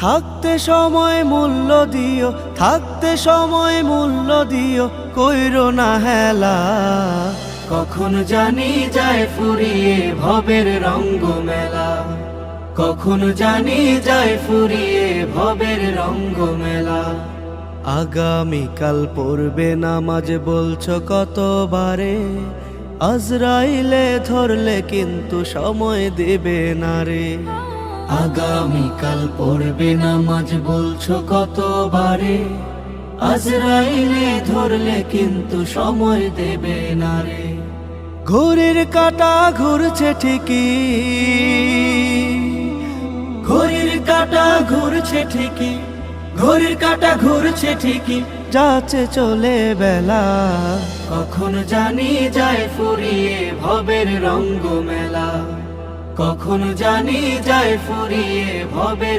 থাকতে সময় মূল্য দিও, থাকতে সময় মূল্য দিও, কইরো না হেলা। কখন জানি যায় ফুরিয়ে ভবের রঙ্গ মেলা, কখন জানি যায় ফুরিয়ে ভবের রঙ্গ মেলা। আগামীকাল পড়বে নামাজ বলছো কতবারে, আজরাইলে ধরলে কিন্তু সময় দেবে না রে। আগামীকাল পড়বে নামাজ বলছো কতবারে, আজরাইলে ধরলে কিন্তু সময় দেবে না রে। ঘড়ির কাঁটা ঘুরছে ঠিকই, ঘড়ির কাঁটা ঘুরছে ঠিকই, ঘড়ির কাঁটা ঘুরছে ঠিকই, যাচ্ছে চলে বেলা। কখন জানি যায় ফুরিয়ে ভবের রঙ্গ মেলা, কখন জানি যায় ফুরিয়ে ভবের